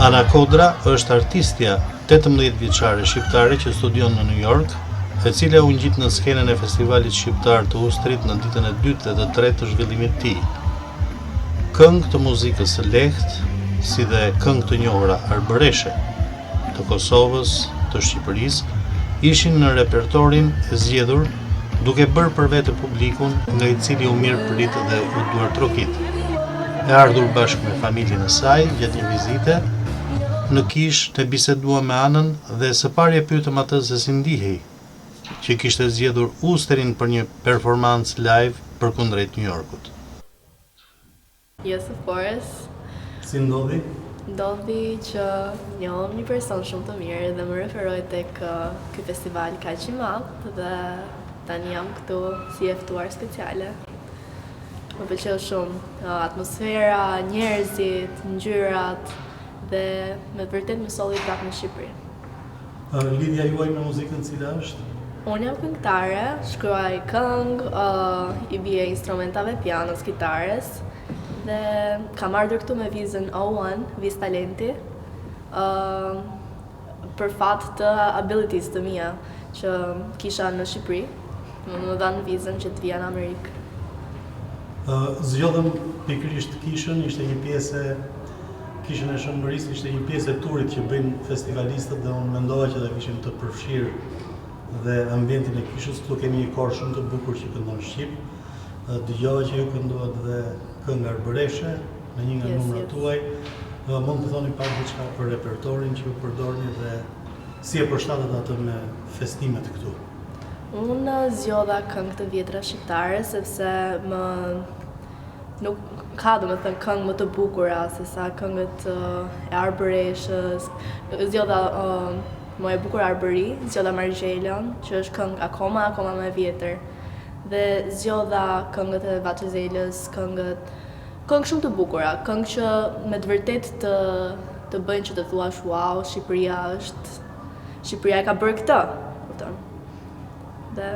Ana Kodra është artistja 18 vjeçare shqiptare që studion në New York, e cila u ngjit në skenën e festivalit shqiptar të Ustrit në ditën e 2 dhe të 3 të zhvillimit të tij. Këngë të muzikës së lehtë, si dhe këngë të njohura arbëreshe të Kosovës, të Shqipërisë, ishin në repertorin e zgjedhur, duke bërë për vete publikun nga i cili u mirëprit dhe u duartrokit. E ardhur bashkë me familjen e saj gjatë një vizite në kishë të bisedua me Anën dhe së pari e pyetëm atë se si ndihej që kishte zgjedhur Usterin për një performancë live përkundrejt New Yorkut. Yes, of course. Si ndodhi? Ndodhi që njohëm një person shumë të mirë dhe më referoi tek ky festival kaq i madh dhe tani jam këtu si e ftuar speciale. Më pëlqeu shumë atmosfera, njerëzit, ngjyrat dhe me vërtet më solli prapë në Shqipëri. Lidhja juaj me muzikën cila është? Unë jam këngëtare, shkruaj këngë, i bie instrumentave pianos, kitares dhe kam ardhur këtu me vizën O1, vizë talenti, për fat të abilities të mia që kisha në Shqipëri, më dhanë vizën që të vija në Amerikë. Zgjodhëm pikërisht kishën, ishte një pjesë kishën e Shënbërisë, ishte një pjesë e turit që bëjnë festivalistët dhe unë mendova që ta kishim të përfshirë dhe ambientin e kishës. Këtu kemi një korë shumë të bukur që këndon shqip. Dëgjova që ju këndohet dhe këngë arbëreshe me një nga numrat tuaj. Mund të thoni pak diçka për repertorin që ju përdorni dhe si e përshtatet atë me festimet këtu? Unë zgjodha këngë të vjetra shqiptare sepse nuk ka domethënë këngë më të bukura se sa këngët e arbëreshës. Zgjodha më e bukur arbëri, zgjodha Margjelën, që është këngë akoma më e vjetër. Dhe zgjodha këngët e Vaçezelës, këngë shumë të bukura, këngë që me të vërtet të bëjnë që të thuash wow, Shqipëria e ka bërë këtë, kupton. Dhe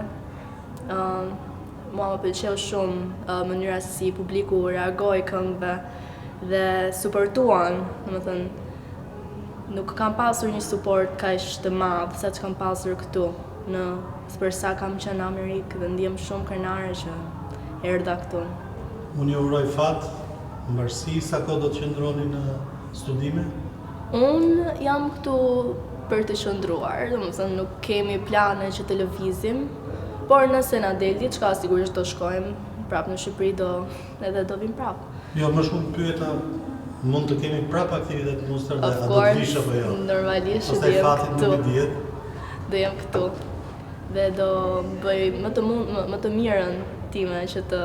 mua më pëlqeu shumë mënyra si publiku reagoi këngëve dhe suportuan, domethënë nuk kam pasur një suport kaq të madh sa që kam pasur këtu në përsa kam qenë në Amerikë dhe ndihem shumë krenare që erdha këtu. Unë ju uroj fat, mbarësi, sa kohë do të qëndroni në studime? Unë jam këtu për të qëndruar, domethënë nuk kemi plane që të lëvizim, por nëse na del diçka sigurisht do shkojmë prapë në Shqipëri edhe do vim prapë. Jo, më shumë pyeta, mund të kemi prapë aktivitet në Ustër dhe a do të vish apo jo? Normalisht do jem këtu. Do jem këtu dhe do bëj më të mirën time që të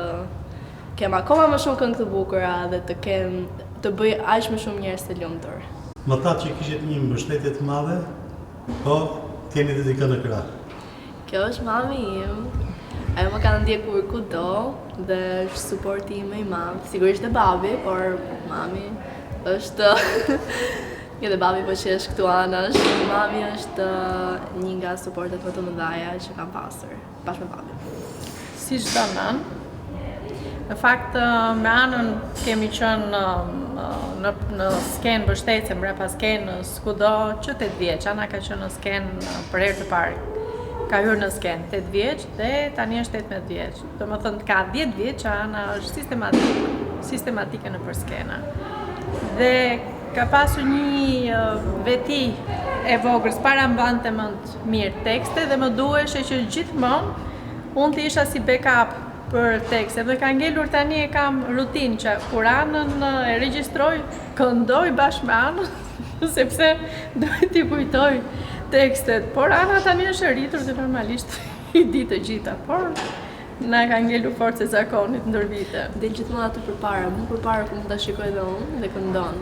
kem akoma më shumë këngë të bukura dhe të bëj aq më shumë njerëz të lumtur. Më thatë që kishit një mbështetje të madhe, po keni të dikën në krah. Kjo është mami im, ajo më ka ndjekur kudo dhe është suporti im më i madh. Sigurisht dhe babi, por mami është jo dhe babi po që është këtu anash, mami është një nga suportet më të mëdhaja që kam pasur, bashkë me babi. Si çdo nën, në fakt me Anën kemi qenë në skenë mbështetje mbrapa skenës kudo që 8 vjeç. Ana ka qenë në skenë për herë të parë. Ka hyrë në skenë 8 vjeç dhe tani është 18 vjeç. Domethënë ka 10 vjeç që Ana është sistematike nëpër skena. Dhe ka pasur një veti e vogël, para mbante mend mirë tekste dhe më duhej që gjithmonë unë të isha si backup për tekste. Dhe ka ngelur tani e kam rutinë që kur Anën e regjistroj, këndoj bashkë me Anën sepse duhet t'i kujtoj tekstet. Por Ana tani është e rritur dhe normalisht i di të gjitha, por na ka ngelur fort se zakonit ndër vite. Del gjithmonë aty përpara, më përpara ku mund ta shikoj edhe unë dhe këndon.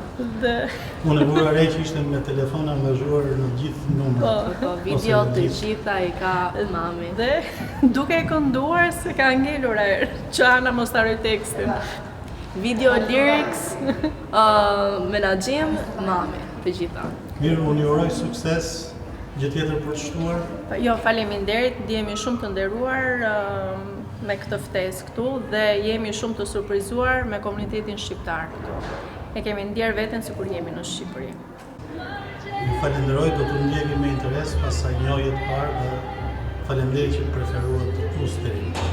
Unë e vura re që ishte me telefon angazhuar në gjithë numrat. Po, video të gjitha i ka mami. Dhe duke e kënduar se ka ngelur erë që Ana mos ta rroj tekstin. Video, lyrics, menaxhim, mami, të gjitha. Mirë, unë ju uroj sukses. Gjë tjetër për të shtuar? Jo, faleminderit, ndihemi shumë të nderuar me këtë ftesë këtu dhe jemi shumë të surprizuar me komunitetin shqiptar këtu. E kemi ndjer veten sikur jemi në Shqipëri. Ju falenderoj, do të ndjekim me interes pas asaj njohje të parë dhe faleminderit që preferuat Usterin.